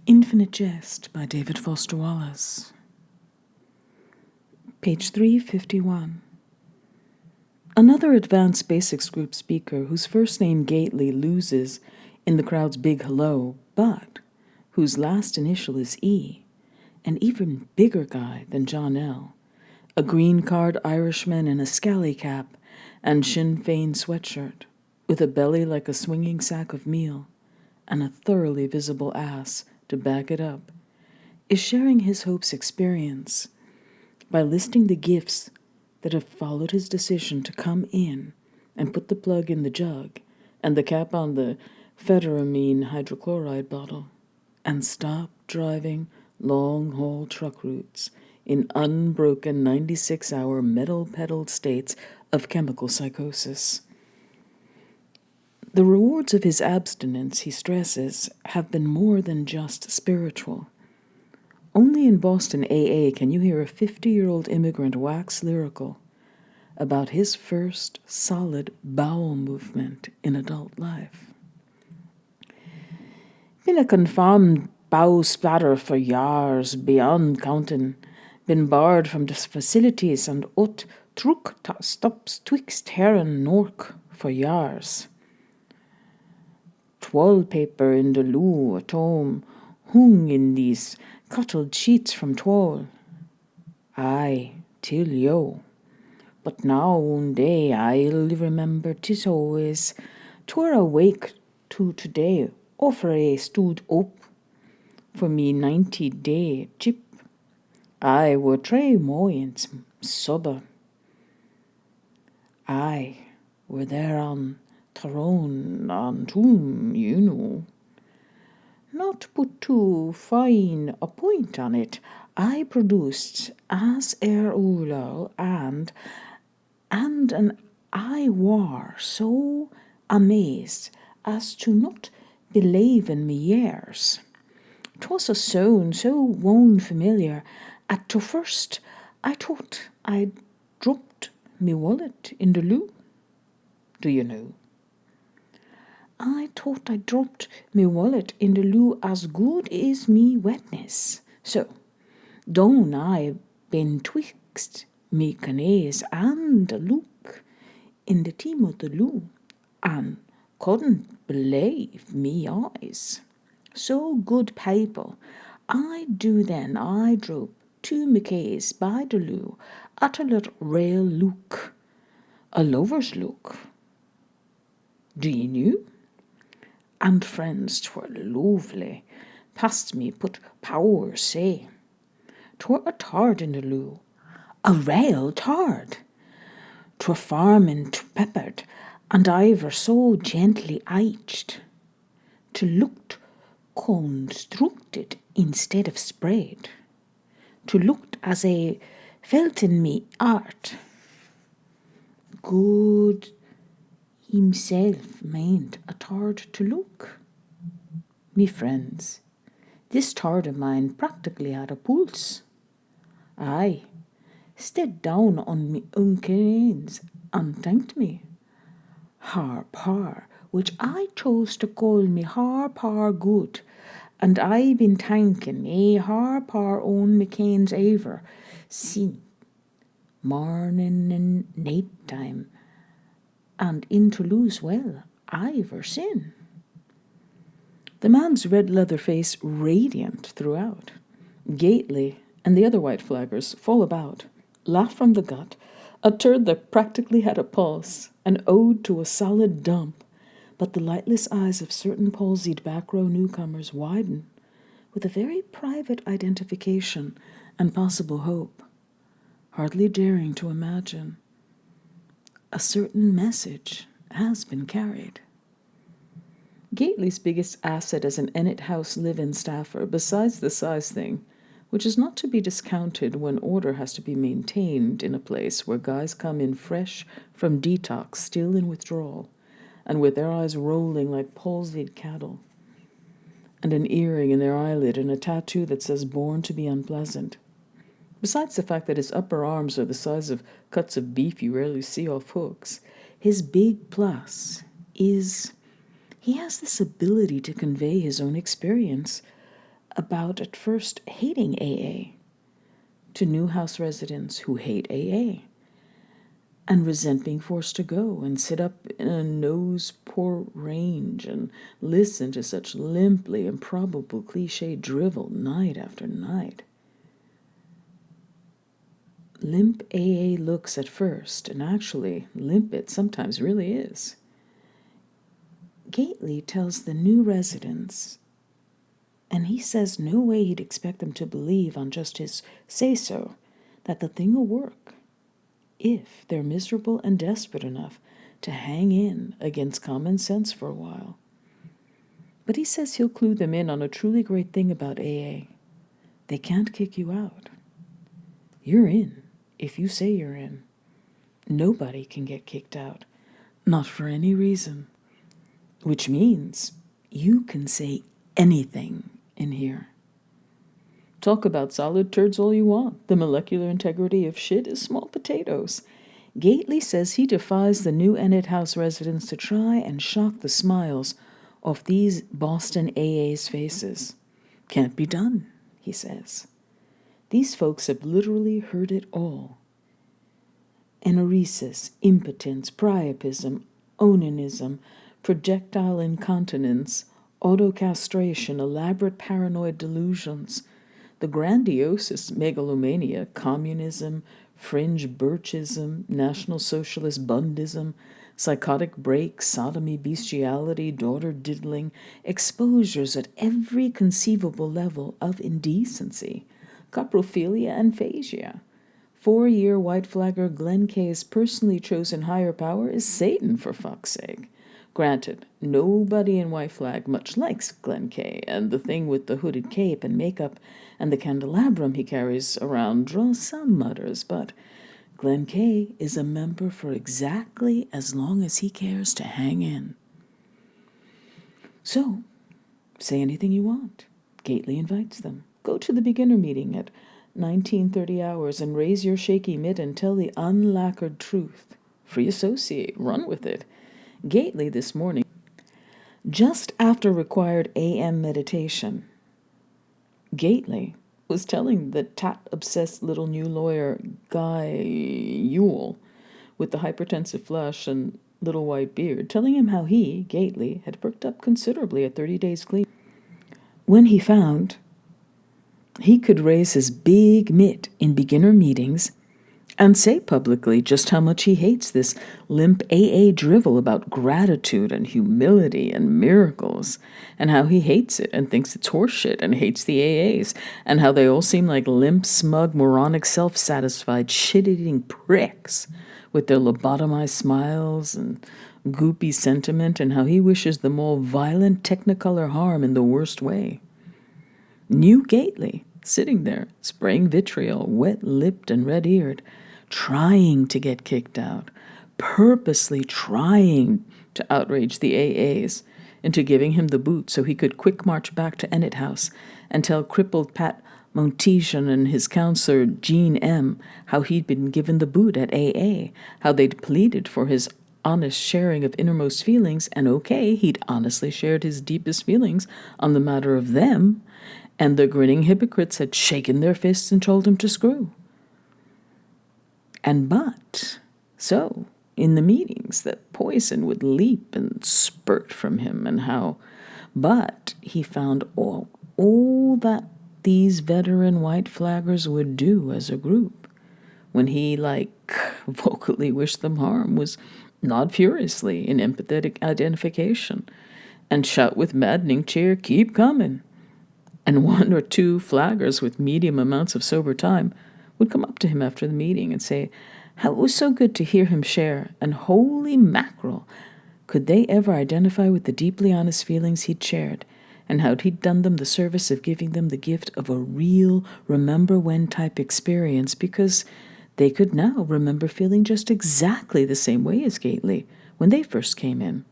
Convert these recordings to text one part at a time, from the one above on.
Infinite Jest by David Foster Wallace. Page 351. Another advanced basics group speaker whose first name Gately loses in the crowd's big hello, but whose last initial is E, an even bigger guy than John L., a green-card Irishman in a scally cap and Sinn Féin sweatshirt, with a belly like a swinging sack of meal, and a thoroughly visible ass to back it up, is sharing his hope's experience by listing the gifts that have followed his decision to come in and put the plug in the jug and the cap on the pheteramine hydrochloride bottle and stop driving long-haul truck routes in unbroken 96-hour metal-pedaled states of chemical psychosis. The rewards of his abstinence, he stresses, have been more than just spiritual. Only in Boston AA can you hear a 50-year-old immigrant wax lyrical about his first solid bowel movement in adult life. Been a confarmed bowl-splatterer for years, beyond counting. Been barred from the facilities and ut truck stops twixt here and Nork for years. Wallpaper in the loo at home, hung in these cottled sheets from twall. Aye, till yo. But now one day I'll remember 'tis always 'twere awake to today, offer I stood up for me 90-day chip. I were tray moyens subber. I were there on Tyrone on tomb, you know. Not put too fine a point on it, I produced as Ula and an I war so amazed as to not believe in me years. 'Twas a sound so wone familiar, at to first I thought I'd dropped me wallet in the loo. Do you know? I thought I dropped me wallet in the loo as good as me wetness. So, down I been twixt me canaes and a look in the team of the loo, and couldn't believe me eyes. So good people, I do then I drop to me case by the loo at a little rail look, a lover's look. Do you know? And friends, 'twere lovely, past me put power say. 'Twere a turd in the loo, a rail turd. 'Twere farming peppered, and iver so gently itched. To looked constructed instead of sprayed. To looked as I felt in me art. Good himself meant a turd to look. Me friends, this turd of mine practically had a pulse. Aye, stead down on me uncleans and thanked me. Har, which I chose to call me har good, and I been thanking me har on me canes ever, see, morning and night time, and into lose well, iver sin. The man's red leather face radiant throughout. Gately and the other white flaggers fall about, laugh from the gut, a turd that practically had a pulse, an ode to a solid dump, but the lightless eyes of certain palsied back row newcomers widen with a very private identification and possible hope, hardly daring to imagine a certain message has been carried. Gately's biggest asset as an Ennet House live-in staffer, besides the size thing, which is not to be discounted when order has to be maintained in a place where guys come in fresh from detox, still in withdrawal, and with their eyes rolling like palsied cattle, and an earring in their eyelid and a tattoo that says born to be unpleasant. Besides the fact that his upper arms are the size of cuts of beef you rarely see off hooks, his big plus is he has this ability to convey his own experience about at first hating AA, to new house residents who hate AA and resent being forced to go and sit up in a nose-poor range and listen to such limply improbable cliche drivel night after night. Limp AA looks at first, and actually, limp it sometimes really is. Gately tells the new residents, and he says no way he'd expect them to believe on just his say-so, that the thing will work if they're miserable and desperate enough to hang in against common sense for a while. But he says he'll clue them in on a truly great thing about AA. They can't kick you out. You're in if you say you're in. Nobody can get kicked out, not for any reason. Which means you can say anything in here. Talk about solid turds all you want. The molecular integrity of shit is small potatoes. Gately says he defies the new Enid House residents to try and shock the smiles off these Boston AA's faces. Can't be done, he says. These folks have literally heard it all. Enuresis, impotence, priapism, onanism, projectile incontinence, autocastration, elaborate paranoid delusions, the grandiosest megalomania, communism, fringe birchism, National Socialist bundism, psychotic breaks, sodomy, bestiality, daughter diddling, exposures at every conceivable level of indecency, coprophilia and phasia. 4-year white flagger Glenn Kay's personally chosen higher power is Satan, for fuck's sake. Granted, nobody in White Flag much likes Glenn Kay, and the thing with the hooded cape and makeup and the candelabrum he carries around draws some mutters, but Glenn Kay is a member for exactly as long as he cares to hang in. So, say anything you want. Gately invites them. Go to the beginner meeting at 19:30 hours and raise your shaky mitt and tell the unlacquered truth. Free associate, run with it. Gately this morning, just after required AM meditation, Gately was telling the tat-obsessed little new lawyer Guy Ewell with the hypertensive flush and little white beard, telling him how he, Gately, had perked up considerably at 30 days clean when he found he could raise his big mitt in beginner meetings and say publicly just how much he hates this limp AA drivel about gratitude and humility and miracles, and how he hates it and thinks it's horseshit and hates the AAs, and how they all seem like limp, smug, moronic, self-satisfied, shit-eating pricks with their lobotomized smiles and goopy sentiment, and how he wishes them all violent technicolor harm in the worst way. New Gately, sitting there, spraying vitriol, wet-lipped and red-eared, trying to get kicked out, purposely trying to outrage the AAs into giving him the boot so he could quick march back to Enid House and tell crippled Pat Montetion and his counselor Jean M. how he'd been given the boot at AA, how they'd pleaded for his honest sharing of innermost feelings, and okay, he'd honestly shared his deepest feelings on the matter of them, and the grinning hypocrites had shaken their fists and told him to screw. So, in the meetings, that poison would leap and spurt from him, and but he found all that these veteran white flaggers would do as a group, when he, vocally wished them harm, was nod furiously in empathetic identification, and shout with maddening cheer, "Keep coming!" And 1 or 2 flaggers with medium amounts of sober time would come up to him after the meeting and say how it was so good to hear him share, and holy mackerel, could they ever identify with the deeply honest feelings he'd shared, and how he'd done them the service of giving them the gift of a real remember-when type experience, because they could now remember feeling just exactly the same way as Gately when they first came in.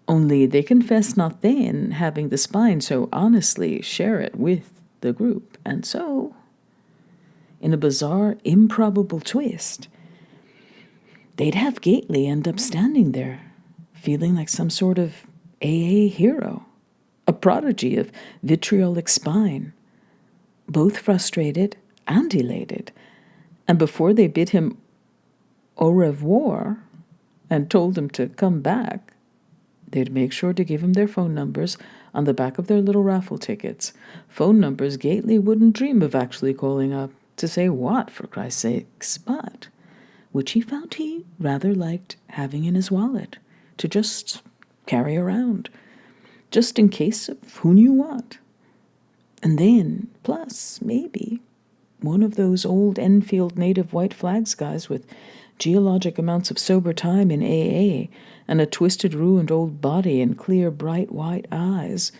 Only they confessed not then having the spine so honestly share it with the group, and so, in a bizarre, improbable twist, they'd have Gately end up standing there, feeling like some sort of AA hero, a prodigy of vitriolic spine, both frustrated and elated. And before they bid him au revoir and told him to come back, they'd make sure to give him their phone numbers on the back of their little raffle tickets. Phone numbers Gately wouldn't dream of actually calling up to say what, for Christ's sakes, but which he found he rather liked having in his wallet to just carry around, just in case of who knew what. And then, plus, maybe, one of those old Enfield native white flags guys with geologic amounts of sober time in AA and a twisted, ruined old body and clear, bright white eyes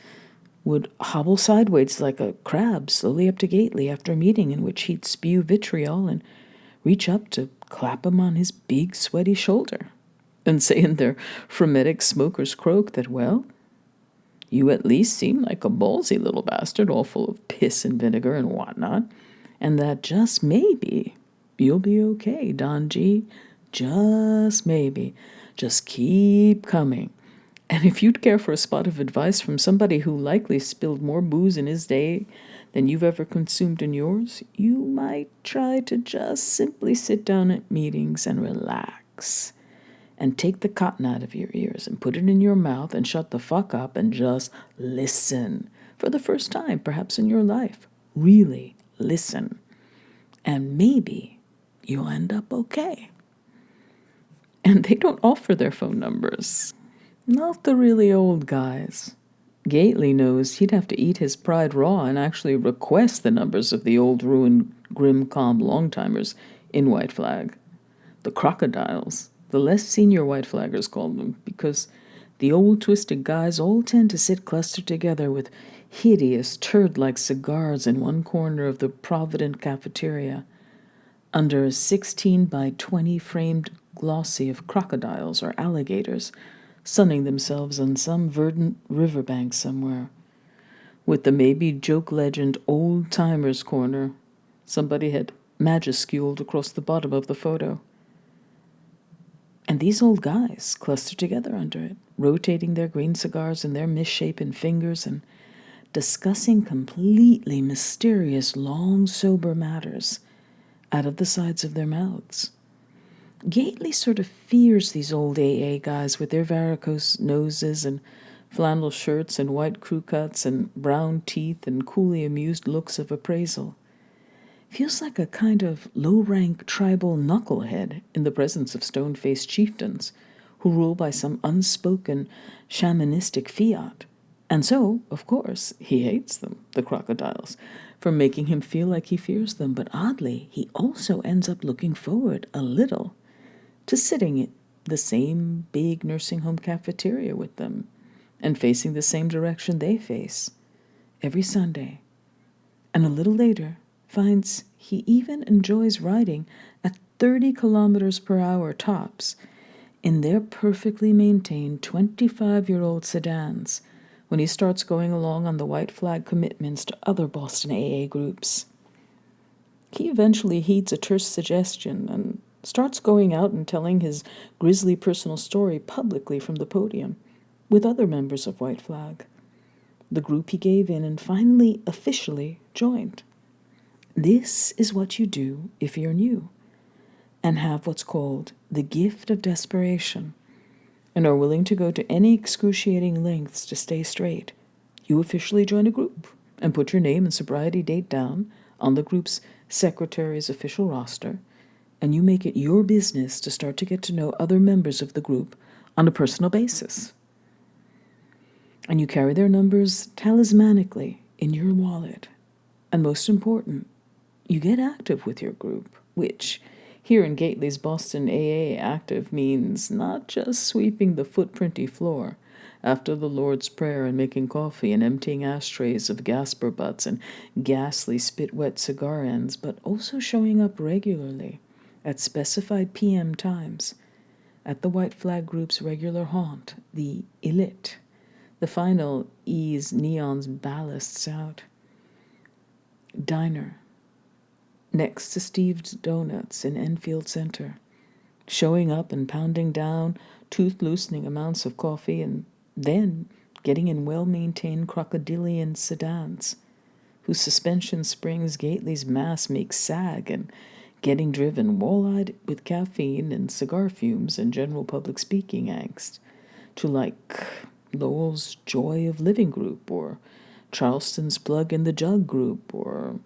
would hobble sideways like a crab slowly up to Gately after a meeting in which he'd spew vitriol and reach up to clap him on his big, sweaty shoulder and say in their frenetic smoker's croak that, well, you at least seem like a ballsy little bastard all full of piss and vinegar and whatnot, and that just maybe you'll be okay, Don G. Just maybe. Just keep coming. And if you'd care for a spot of advice from somebody who likely spilled more booze in his day than you've ever consumed in yours, you might try to just simply sit down at meetings and relax. And take the cotton out of your ears and put it in your mouth and shut the fuck up and just listen. For the first time, perhaps in your life. Really listen. And maybe you'll end up okay. And they don't offer their phone numbers. Not the really old guys. Gately knows he'd have to eat his pride raw and actually request the numbers of the old, ruined, grim, calm long-timers in White Flag. The crocodiles, the less senior white flaggers called them, because the old twisted guys all tend to sit clustered together with hideous turd-like cigars in one corner of the Provident cafeteria, under a 16 by 20 framed glossy of crocodiles or alligators, sunning themselves on some verdant riverbank somewhere, with the maybe joke legend old-timers corner somebody had majusculed across the bottom of the photo. And these old guys clustered together under it, rotating their green cigars in their misshapen fingers and discussing completely mysterious, long, sober matters out of the sides of their mouths. Gately sort of fears these old AA guys with their varicose noses and flannel shirts and white crew cuts and brown teeth and coolly amused looks of appraisal. Feels like a kind of low-rank tribal knucklehead in the presence of stone-faced chieftains who rule by some unspoken shamanistic fiat. And so, of course, he hates them, the crocodiles, for making him feel like he fears them. But oddly, he also ends up looking forward a little to sitting in the same big nursing home cafeteria with them and facing the same direction they face every Sunday. And a little later, finds he even enjoys riding at 30 kilometers per hour tops in their perfectly maintained 25-year-old sedans when he starts going along on the White Flag commitments to other Boston AA groups. He eventually heeds a terse suggestion and starts going out and telling his grisly personal story publicly from the podium with other members of White Flag, the group he gave in and finally officially joined. This is what you do if you're new and have what's called the gift of desperation and are willing to go to any excruciating lengths to stay straight. You officially join a group and put your name and sobriety date down on the group's secretary's official roster, and you make it your business to start to get to know other members of the group on a personal basis. And you carry their numbers talismanically in your wallet. And most important, you get active with your group, which here in Gately's Boston AA active means not just sweeping the footprinty floor after the Lord's Prayer and making coffee and emptying ashtrays of Gasper butts and ghastly spit-wet cigar ends, but also showing up regularly at specified PM times at the White Flag Group's regular haunt, the lilt. The final E's neon's ballasts out. Diner. Next to Steve's Donuts in Enfield Center, showing up and pounding down tooth-loosening amounts of coffee and then getting in well-maintained crocodilian sedans, whose suspension springs Gately's mass makes sag, and getting driven wall-eyed with caffeine and cigar fumes and general public speaking angst, to like Lowell's Joy of Living group, or Charleston's Plug in the Jug group, or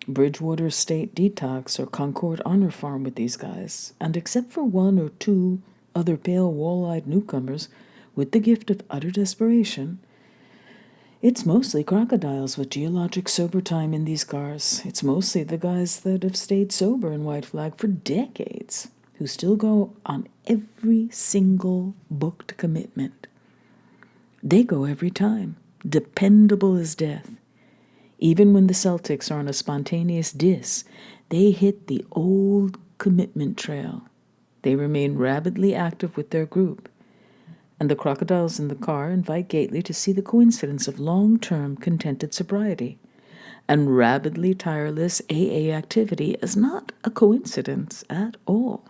Bridgewater State Detox, or Concord Honor Farm with these guys. And except for one or two other pale wall-eyed newcomers with the gift of utter desperation, it's mostly crocodiles with geologic sober time in these cars. It's mostly the guys that have stayed sober in White Flag for decades, who still go on every single booked commitment. They go every time, dependable as death. Even when the Celtics are on a spontaneous diss, they hit the old commitment trail. They remain rabidly active with their group. And the crocodiles in the car invite Gately to see the coincidence of long-term contented sobriety. And rabidly tireless AA activity is not a coincidence at all.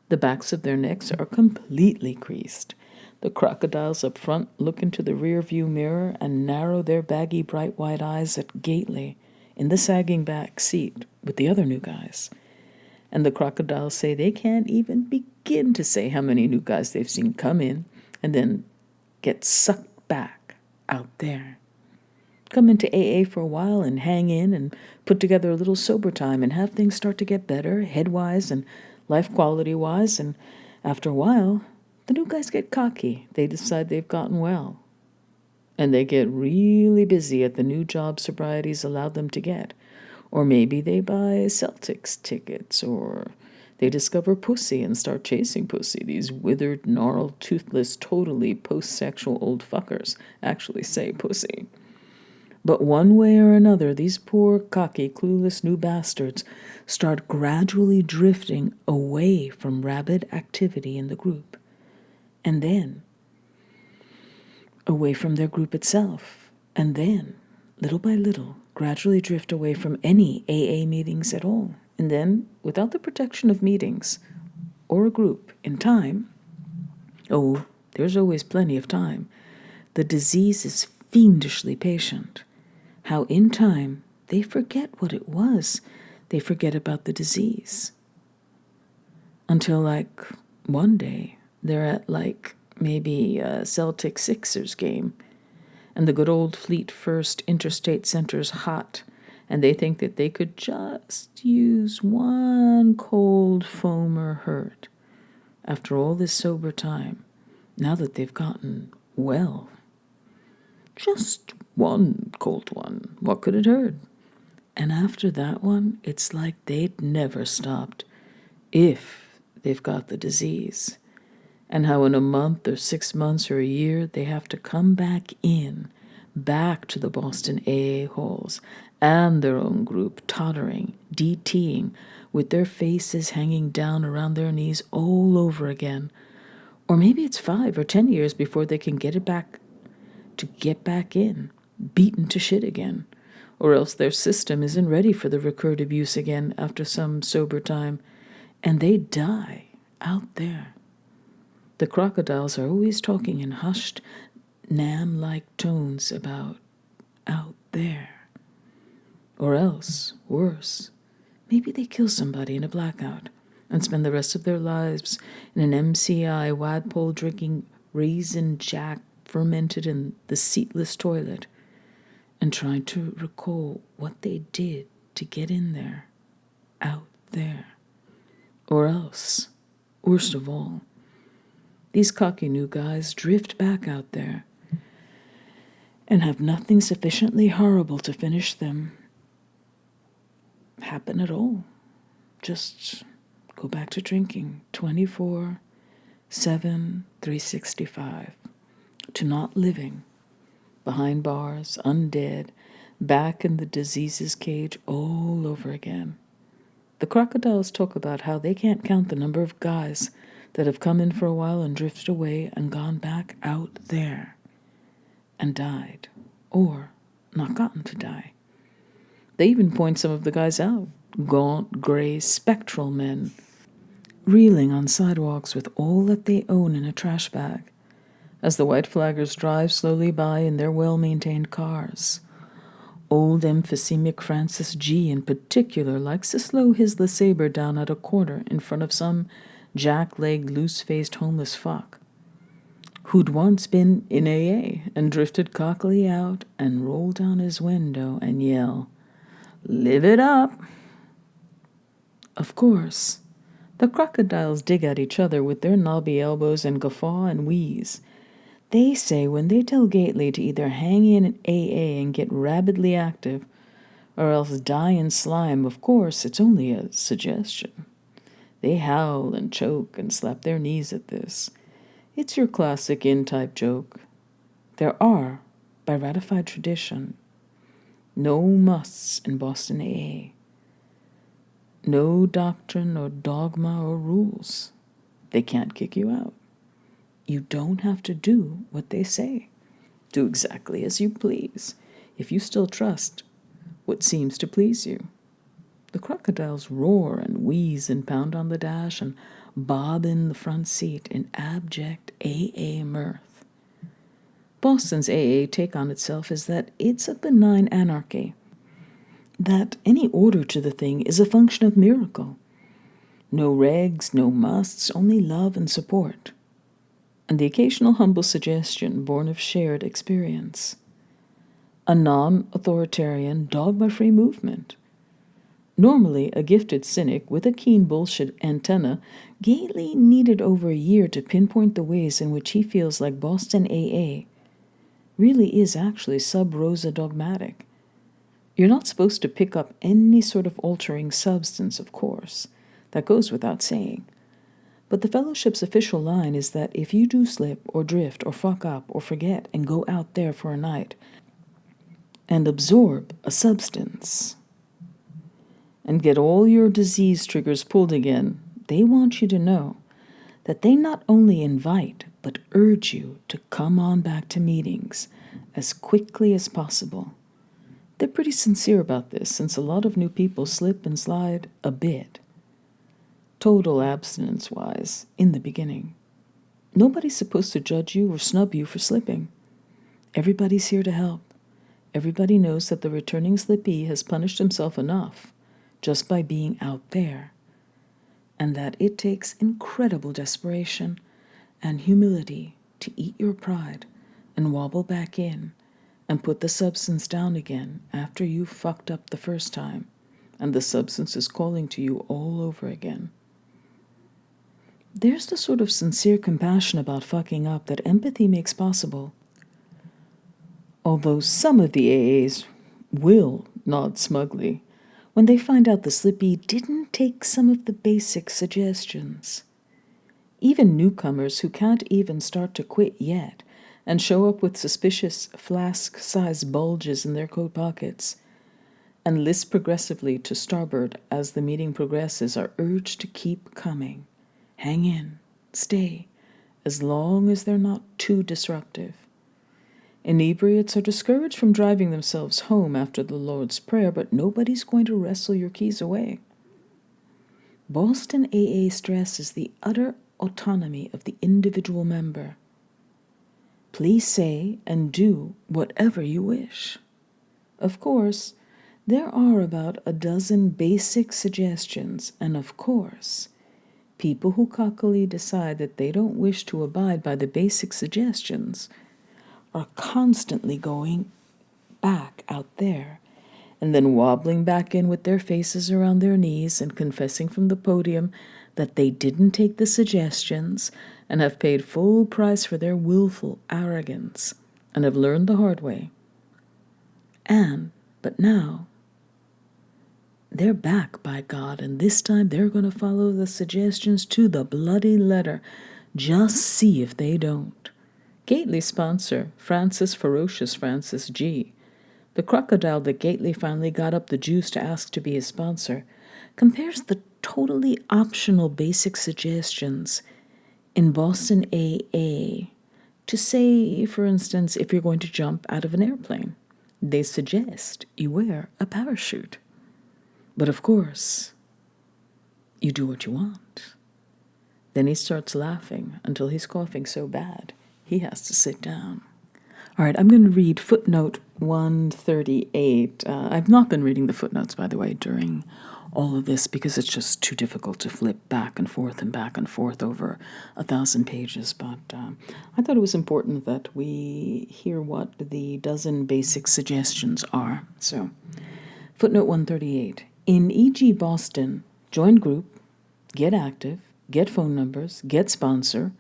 The backs of their necks are completely creased. The crocodiles up front look into the rear-view mirror and narrow their baggy, bright white eyes at Gately in the sagging back seat with the other new guys. And the crocodiles say they can't even begin to say how many new guys they've seen come in and then get sucked back out there. Come into AA for a while and hang in and put together a little sober time and have things start to get better, head-wise and life quality-wise, and after a while, the new guys get cocky. They decide they've gotten well. And they get really busy at the new job sobriety's allowed them to get. Or maybe they buy Celtics tickets, or they discover pussy and start chasing pussy. These withered, gnarled, toothless, totally post-sexual old fuckers actually say pussy. But one way or another, these poor, cocky, clueless new bastards start gradually drifting away from rabid activity in the group. And then away from their group itself. And then, little by little, gradually drift away from any AA meetings at all. And then, without the protection of meetings or a group, in time, oh, there's always plenty of time, the disease is fiendishly patient. How in time, they forget what it was. They forget about the disease. Until, like, one day, they're at, like, maybe a Celtic Sixers game, and the good old Fleet First Interstate Center's hot, and they think that they could just use one cold foamer hurt after all this sober time, now that they've gotten well. Just one cold one. What could it hurt? And after that one, it's like they'd never stopped, if they've got the disease. And how in a month or 6 months or a year, they have to come back to the Boston AA halls and their own group, tottering, DTing, with their faces hanging down around their knees all over again. Or maybe it's 5 or 10 years before they can get back in, beaten to shit again. Or else their system isn't ready for the recurred abuse again after some sober time, and they die out there. The crocodiles are always talking in hushed, Nam-like tones about out there. Or else, worse, maybe they kill somebody in a blackout and spend the rest of their lives in an MCI wadpole drinking Raisin Jack fermented in the seatless toilet and trying to recall what they did to get in there, out there. Or else, worst of all, these cocky new guys drift back out there and have nothing sufficiently horrible to finish them happen at all. Just go back to drinking 24/7, 365, to not living, behind bars, undead, back in the disease's cage all over again. The crocodiles talk about how they can't count the number of guys that have come in for a while and drifted away and gone back out there and died, or not gotten to die. They even point some of the guys out, gaunt, gray, spectral men, reeling on sidewalks with all that they own in a trash bag, as the white flaggers drive slowly by in their well-maintained cars. Old emphysemic Francis G. in particular likes to slow his LeSabre down at a corner in front of some jack-legged, loose-faced homeless fuck who'd once been in AA and drifted cockily out and roll down his window and yell, "Live it up!" Of course, the crocodiles dig at each other with their knobby elbows and guffaw and wheeze. They say when they tell Gately to either hang in AA and get rabidly active, or else die in slime, of course, it's only a suggestion. They howl and choke and slap their knees at this. It's your classic in-type joke. There are, by ratified tradition, no musts in Boston AA. No doctrine or dogma or rules. They can't kick you out. You don't have to do what they say. Do exactly as you please, if you still trust what seems to please you. The crocodiles roar and wheeze and pound on the dash and bob in the front seat in abject AA mirth. Boston's AA take on itself is that it's a benign anarchy, that any order to the thing is a function of miracle. No regs, no musts, only love and support. And the occasional humble suggestion born of shared experience. A non-authoritarian, dogma-free movement. Normally a gifted cynic with a keen bullshit antenna, Gately needed over a year to pinpoint the ways in which he feels like Boston AA really is actually sub-rosa dogmatic. You're not supposed to pick up any sort of altering substance, of course. That goes without saying. But the fellowship's official line is that if you do slip or drift or fuck up or forget and go out there for a night and absorb a substance and get all your disease triggers pulled again, they want you to know that they not only invite but urge you to come on back to meetings as quickly as possible. They're pretty sincere about this, since a lot of new people slip and slide a bit, total abstinence-wise, in the beginning. Nobody's supposed to judge you or snub you for slipping. Everybody's here to help. Everybody knows that the returning slippee has punished himself enough just by being out there, and that it takes incredible desperation and humility to eat your pride and wobble back in and put the substance down again after you fucked up the first time, and the substance is calling to you all over again. There's the sort of sincere compassion about fucking up that empathy makes possible. Although some of the AAs will nod smugly when they find out the slippy didn't take some of the basic suggestions. Even newcomers who can't even start to quit yet and show up with suspicious flask-sized bulges in their coat pockets and list progressively to starboard as the meeting progresses are urged to keep coming. Hang in, stay, as long as they're not too disruptive. Inebriates are discouraged from driving themselves home after the Lord's Prayer, but nobody's going to wrestle your keys away. Boston AA stresses the utter autonomy of the individual member. Please say and do whatever you wish. Of course, there are about a dozen basic suggestions, and of course, people who cockily decide that they don't wish to abide by the basic suggestions are constantly going back out there and then wobbling back in with their faces around their knees and confessing from the podium that they didn't take the suggestions and have paid full price for their willful arrogance and have learned the hard way. But now, they're back, by God, and this time they're going to follow the suggestions to the bloody letter. Just see if they don't. Gately sponsor, Ferocious Francis G., the crocodile that Gately finally got up the juice to ask to be his sponsor, compares the totally optional basic suggestions in Boston AA to say, for instance, if you're going to jump out of an airplane, they suggest you wear a parachute. But of course, you do what you want. Then he starts laughing until he's coughing so bad he has to sit down. All right, I'm going to read footnote 138. I've not been reading the footnotes, by the way, during all of this because it's just too difficult to flip back and forth over 1,000 pages. But I thought it was important that we hear what the dozen basic suggestions are. So, footnote 138. In E.g. Boston, join group, get active, get phone numbers, get sponsor,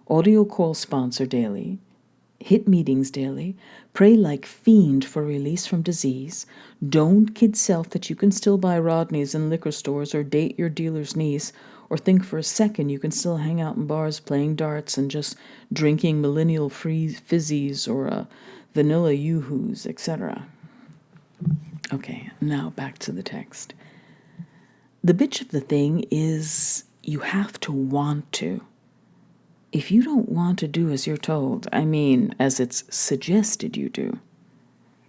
audio call sponsor daily, hit meetings daily, pray like fiend for release from disease, don't kid self that you can still buy Rodneys in liquor stores or date your dealer's niece, or think for a second you can still hang out in bars playing darts and just drinking millennial free fizzies or vanilla yoo-hoos, etc. Okay, now back to the text. The bitch of the thing is you have to want to. If you don't want to do as you're told, I mean, as it's suggested you do,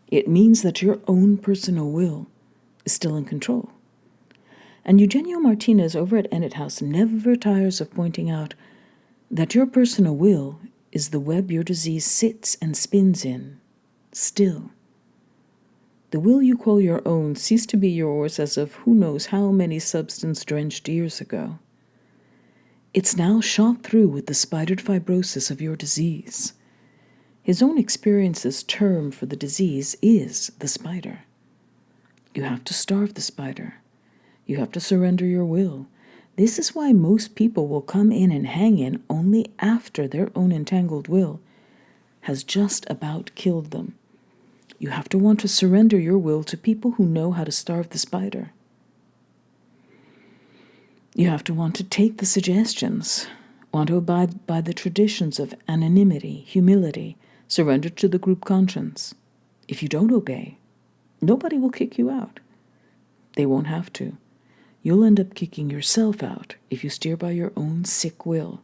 it means that your own personal will is still in control. And Eugenio Martinez over at Ennet House never tires of pointing out that your personal will is the web your disease sits and spins in, still. The will you call your own ceased to be yours as of who knows how many substance-drenched years ago. It's now shot through with the spidered fibrosis of your disease. His own experience's term for the disease is the spider. You have to starve the spider. You have to surrender your will. This is why most people will come in and hang in only after their own entangled will has just about killed them. You have to want to surrender your will to people who know how to starve the spider. You have to want to take the suggestions, want to abide by the traditions of anonymity, humility, surrender to the group conscience. If you don't obey, nobody will kick you out. They won't have to. You'll end up kicking yourself out if you steer by your own sick will.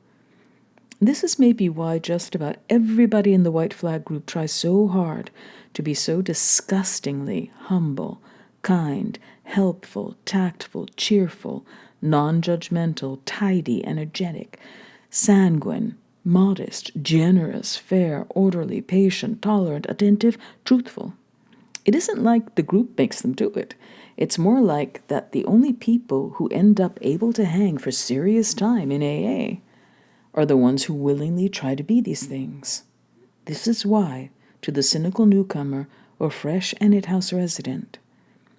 This is maybe why just about everybody in the White Flag group tries so hard to be so disgustingly humble, kind, helpful, tactful, cheerful, non-judgmental, tidy, energetic, sanguine, modest, generous, fair, orderly, patient, tolerant, attentive, truthful. It isn't like the group makes them do it. It's more like that the only people who end up able to hang for serious time in AA are the ones who willingly try to be these things. This is why, to the cynical newcomer or fresh Ennet House resident,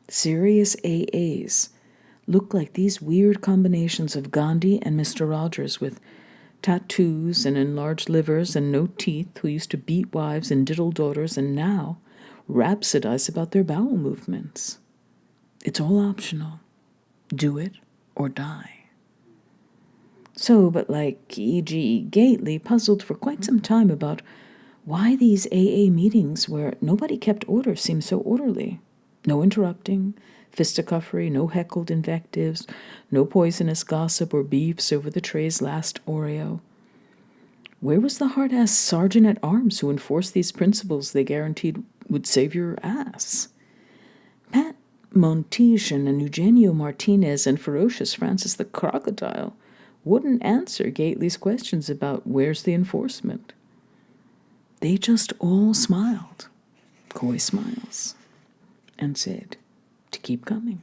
serious AAs look like these weird combinations of Gandhi and Mr. Rogers with tattoos and enlarged livers and no teeth who used to beat wives and diddle daughters and now rhapsodize about their bowel movements. It's all optional. Do it or die. So, but like E.G. Gately puzzled for quite some time about why these AA meetings where nobody kept order seemed so orderly. No interrupting, fisticuffery, no heckled invectives, no poisonous gossip or beefs over the tray's last Oreo. Where was the hard-ass sergeant-at-arms who enforced these principles they guaranteed would save your ass? Pat Monteith and Eugenio Martinez and ferocious Francis the Crocodile wouldn't answer Gately's questions about where's the enforcement. They just all smiled, coy smiles, and said to keep coming.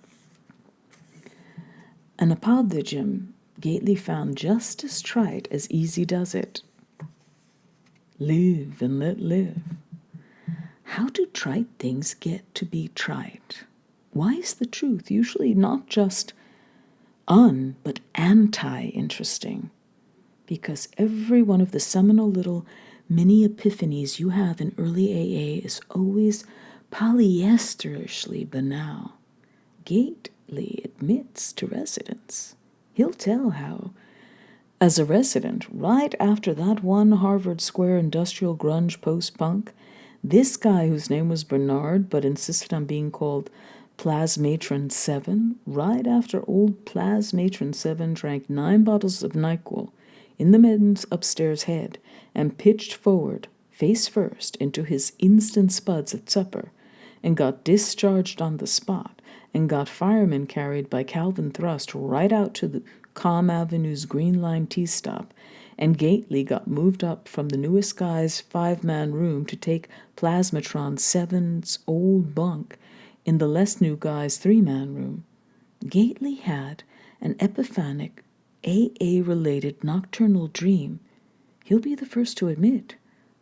An apothegm Gately found just as trite as easy does it. Live and let live. How do trite things get to be trite? Why is the truth usually not just but anti-interesting? Because every one of the seminal little mini epiphanies you have in early AA is always polyesterishly banal. Gately admits to residents. He'll tell how, as a resident, right after that one Harvard Square industrial grunge post-punk, this guy whose name was Bernard but insisted on being called Plasmatron 7, right after old Plasmatron 7 drank 9 bottles of NyQuil in the men's upstairs head and pitched forward, face first, into his instant spuds at supper and got discharged on the spot and got firemen carried by Calvin Thrust right out to the Calm Avenue's Green Line T-stop and Gately got moved up from the newest guy's 5-man room to take Plasmatron 7's old bunk in the less new guy's 3-man room. Gately had an epiphanic, AA-related nocturnal dream he'll be the first to admit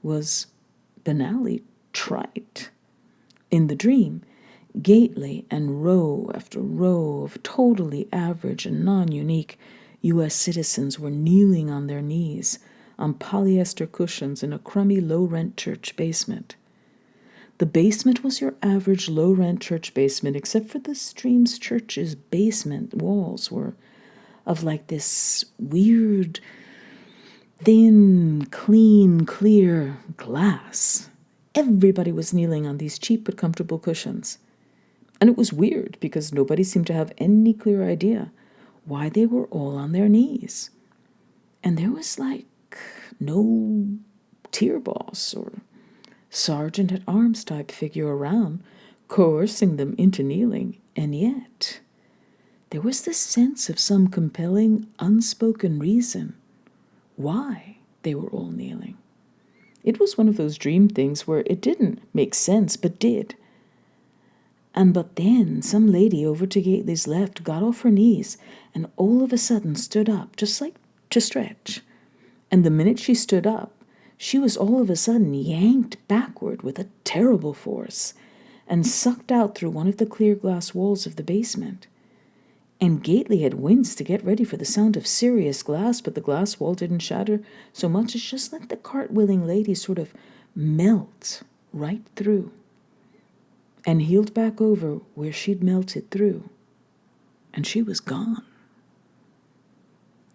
was banally trite. In the dream, Gately and row after row of totally average and non-unique U.S. citizens were kneeling on their knees on polyester cushions in a crummy low-rent church basement. The basement was your average low-rent church basement, except for the Streams Church's basement walls were of like this weird, thin, clean, clear glass. Everybody was kneeling on these cheap but comfortable cushions. And it was weird because nobody seemed to have any clear idea why they were all on their knees. And there was like no tier boss or sergeant at arms type figure around coercing them into kneeling. And yet, there was this sense of some compelling, unspoken reason why they were all kneeling. It was one of those dream things where it didn't make sense, but did. But then some lady over to Gately's left got off her knees and all of a sudden stood up, just like to stretch. And the minute she stood up, she was all of a sudden yanked backward with a terrible force and sucked out through one of the clear glass walls of the basement. And Gately had winced to get ready for the sound of serious glass, but the glass wall didn't shatter so much as just let the cartwheeling lady sort of melt right through and heeled back over where she'd melted through. And she was gone.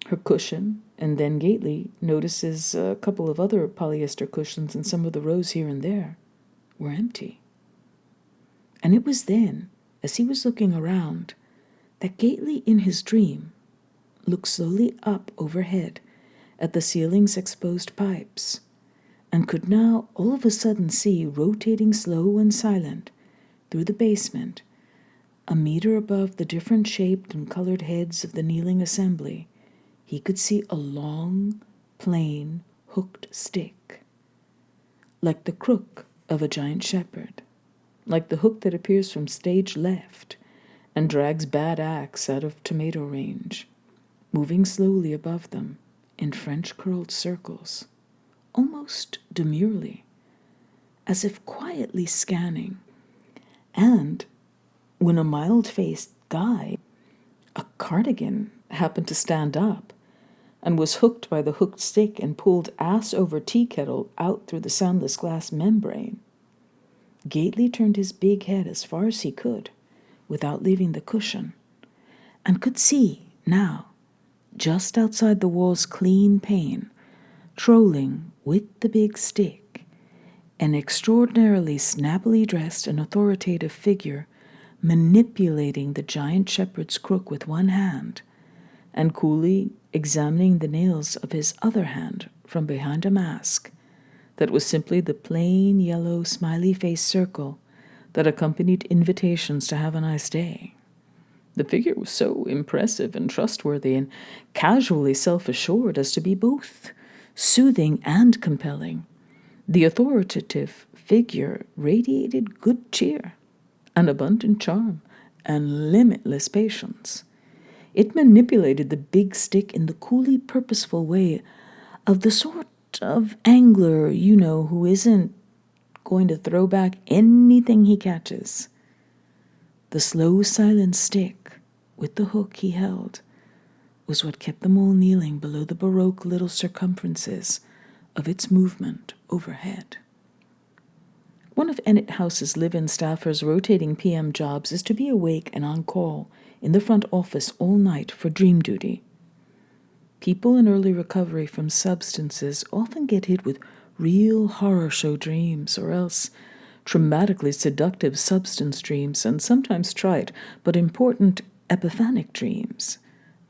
Her cushion, and then Gately notices a couple of other polyester cushions in some of the rows here and there, were empty. And it was then, as he was looking around, that Gately in his dream looked slowly up overhead at the ceiling's exposed pipes, and could now all of a sudden see, rotating slow and silent through the basement, a meter above the different shaped and colored heads of the kneeling assembly, he could see a long, plain, hooked stick, like the crook of a giant shepherd, like the hook that appears from stage left and drags bad axe out of tomato range, moving slowly above them in French curled circles, almost demurely, as if quietly scanning. And when a mild-faced guy, a cardigan, happened to stand up and was hooked by the hooked stick and pulled ass over tea kettle out through the soundless glass membrane, Gately turned his big head as far as he could without leaving the cushion, and could see now, just outside the wall's clean pane, trolling with the big stick, an extraordinarily snappily dressed and authoritative figure manipulating the giant shepherd's crook with one hand and coolly examining the nails of his other hand from behind a mask that was simply the plain yellow smiley face circle that accompanied invitations to have a nice day. The figure was so impressive and trustworthy and casually self-assured as to be both soothing and compelling. The authoritative figure radiated good cheer, an abundant charm, and limitless patience. It manipulated the big stick in the coolly purposeful way of the sort of angler, who isn't going to throw back anything he catches. The slow, silent stick with the hook he held was what kept them all kneeling below the baroque little circumferences of its movement overhead. One of Ennet House's live-in staffers' rotating PM jobs is to be awake and on call in the front office all night for dream duty. People in early recovery from substances often get hit with real horror show dreams, or else traumatically seductive substance dreams, and sometimes trite but important epiphanic dreams.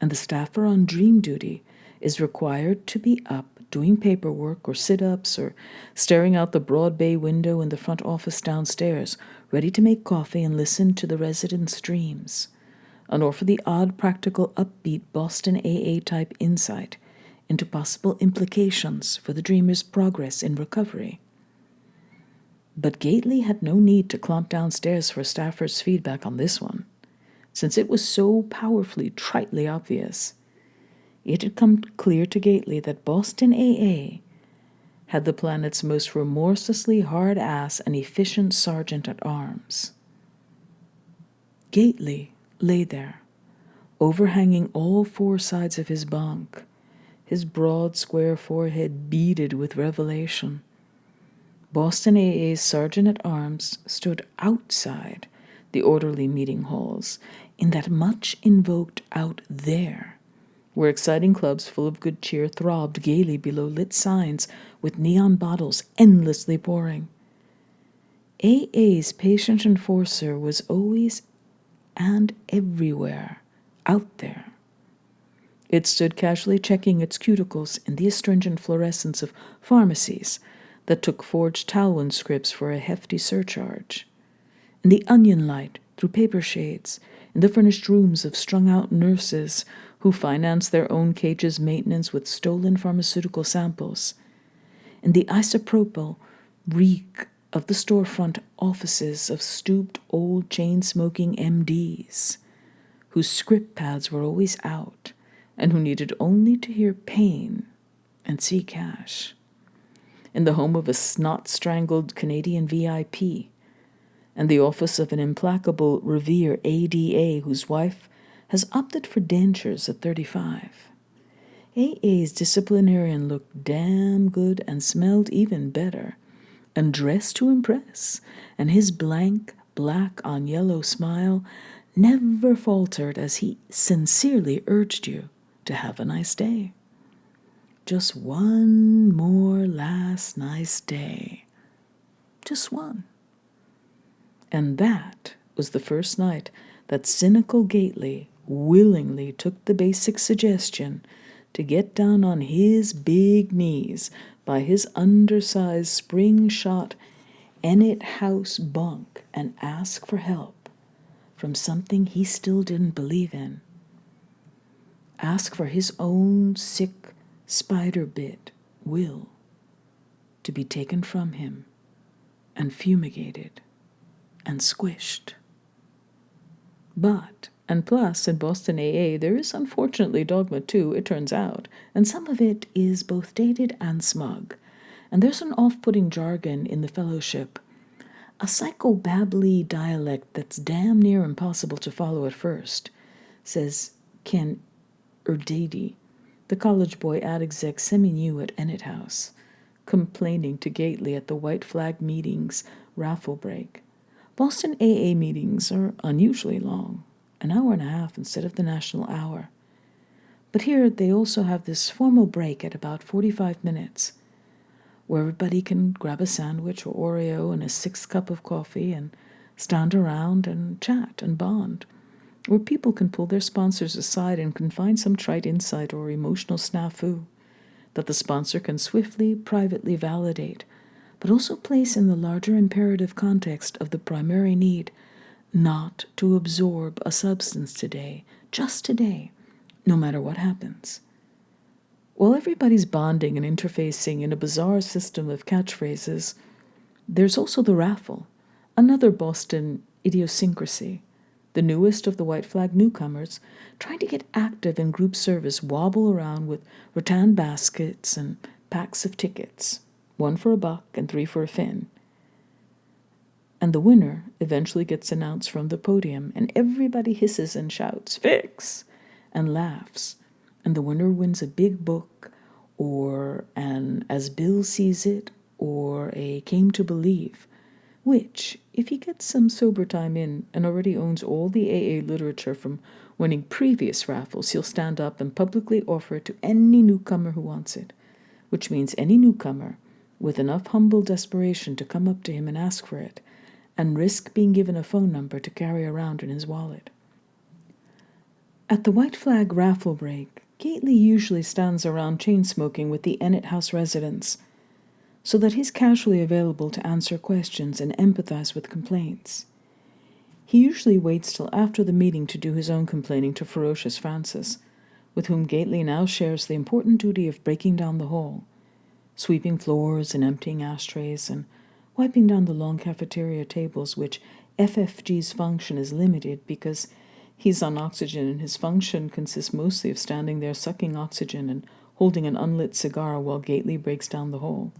And the staffer on dream duty is required to be up doing paperwork or sit-ups or staring out the broad bay window in the front office downstairs, ready to make coffee and listen to the residents' dreams, and or for the odd, practical, upbeat Boston AA-type insight into possible implications for the dreamer's progress in recovery. But Gately had no need to clomp downstairs for Stafford's feedback on this one, since it was so powerfully, tritely obvious. It had come clear to Gately that Boston AA had the planet's most remorselessly hard-ass and efficient sergeant-at-arms. Gately lay there, overhanging all four sides of his bunk, his broad, square forehead beaded with revelation. Boston AA's sergeant-at-arms stood outside the orderly meeting halls, in that much-invoked out there, where exciting clubs full of good cheer throbbed gaily below lit signs with neon bottles endlessly pouring. AA's patient enforcer was always and everywhere out there. It stood casually checking its cuticles in the astringent fluorescence of pharmacies that took forged Talwyn scripts for a hefty surcharge, in the onion light through paper shades, in the furnished rooms of strung-out nurses who financed their own cage's maintenance with stolen pharmaceutical samples, in the isopropyl reek of the storefront offices of stooped old chain-smoking MDs, whose script pads were always out, and who needed only to hear pain and see cash. In the home of a snot-strangled Canadian VIP, and the office of an implacable Revere ADA whose wife has opted for dentures at 35. AA's disciplinarian looked damn good and smelled even better, and dressed to impress, and his blank, black-on-yellow smile never faltered as he sincerely urged you to have a nice day. Just one more last nice day. Just one. And that was the first night that cynical Gately willingly took the basic suggestion to get down on his big knees by his undersized spring-shot Ennet House bunk and ask for help from something he still didn't believe in. Ask for his own sick spider-bit will to be taken from him and fumigated and squished. But, and plus, in Boston AA, there is unfortunately dogma too, it turns out, and some of it is both dated and smug. And there's an off-putting jargon in the fellowship, a psychobabbly dialect that's damn near impossible to follow at first, says Ken Erdady, the college boy ad exec semi-new at Ennet House, complaining to Gately at the White Flag meetings raffle break. Boston AA meetings are unusually long, an hour and a half instead of the national hour. But here they also have this formal break at about 45 minutes, where everybody can grab a sandwich or Oreo and a sixth cup of coffee and stand around and chat and bond, where people can pull their sponsors aside and confide some trite insight or emotional snafu that the sponsor can swiftly, privately validate, but also place in the larger imperative context of the primary need not to absorb a substance today, just today, no matter what happens. While everybody's bonding and interfacing in a bizarre system of catchphrases, there's also the raffle, another Boston idiosyncrasy. The newest of the White Flag newcomers, trying to get active in group service, wobble around with rattan baskets and packs of tickets, 1 for $1 and 3 for a fin. And the winner eventually gets announced from the podium, and everybody hisses and shouts, "Fix!" and laughs. And the winner wins a big book, or an As Bill Sees It, or a Came to Believe, which, if he gets some sober time in and already owns all the AA literature from winning previous raffles, he'll stand up and publicly offer it to any newcomer who wants it, which means any newcomer with enough humble desperation to come up to him and ask for it, and risk being given a phone number to carry around in his wallet. At the White Flag raffle break, Gately usually stands around chain-smoking with the Ennet House residents, so that he's casually available to answer questions and empathize with complaints. He usually waits till after the meeting to do his own complaining to ferocious Francis, with whom Gately now shares the important duty of breaking down the hole, sweeping floors and emptying ashtrays and wiping down the long cafeteria tables, which FFG's function is limited because he's on oxygen and his function consists mostly of standing there sucking oxygen and holding an unlit cigar while Gately breaks down the hole.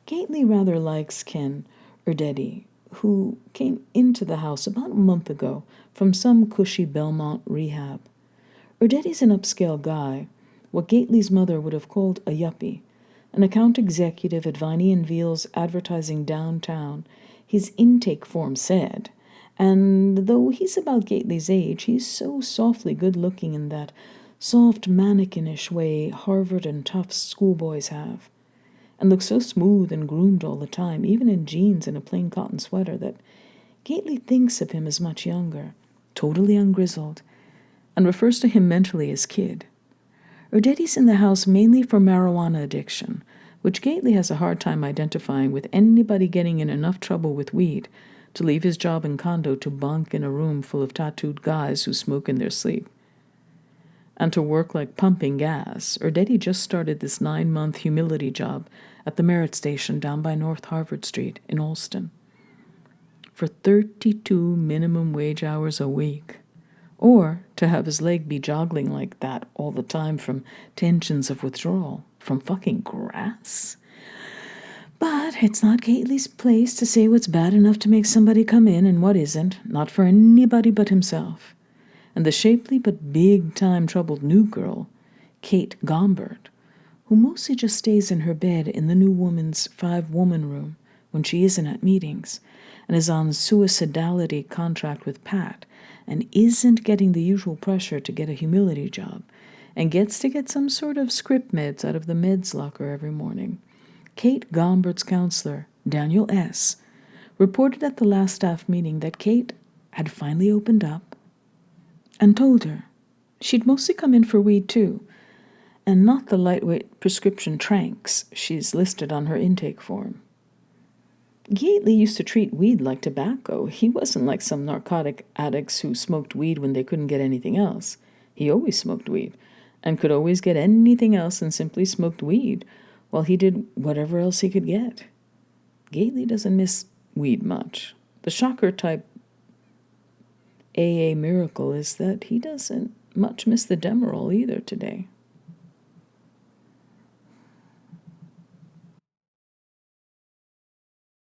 Gately rather likes Ken Erdedi, who came into the house about a month ago from some cushy Belmont rehab. Erdedi's an upscale guy, what Gately's mother would have called a yuppie, an account executive at Viney and Veal's advertising downtown, his intake form said, and though he's about Gately's age, he's so softly good-looking in that soft mannequinish way Harvard and Tufts schoolboys have, and looks so smooth and groomed all the time, even in jeans and a plain cotton sweater, that Gately thinks of him as much younger, totally ungrizzled, and refers to him mentally as kid. Erdedi's in the house mainly for marijuana addiction, which Gately has a hard time identifying with anybody getting in enough trouble with weed to leave his job in condo to bunk in a room full of tattooed guys who smoke in their sleep. And to work like pumping gas, Erdedi just started this 9-month humility job at the Merit Station down by North Harvard Street in Allston for 32 minimum wage hours a week. Or to have his leg be joggling like that all the time from tensions of withdrawal from fucking grass. But it's not Gately's place to say what's bad enough to make somebody come in and what isn't, not for anybody but himself. And the shapely but big-time troubled new girl, Kate Gombert, who mostly just stays in her bed in the new woman's 5-woman room when she isn't at meetings, and is on suicidality contract with Pat, and isn't getting the usual pressure to get a humility job, and gets to get some sort of script meds out of the meds locker every morning. Kate Gombert's counselor, Daniel S., reported at the last staff meeting that Kate had finally opened up and told her she'd mostly come in for weed too, and not the lightweight prescription tranks she's listed on her intake form. Gately used to treat weed like tobacco. He wasn't like some narcotic addicts who smoked weed when they couldn't get anything else. He always smoked weed, and could always get anything else and simply smoked weed while he did whatever else he could get. Gately doesn't miss weed much. The shocker-type AA miracle is that he doesn't much miss the Demerol either today.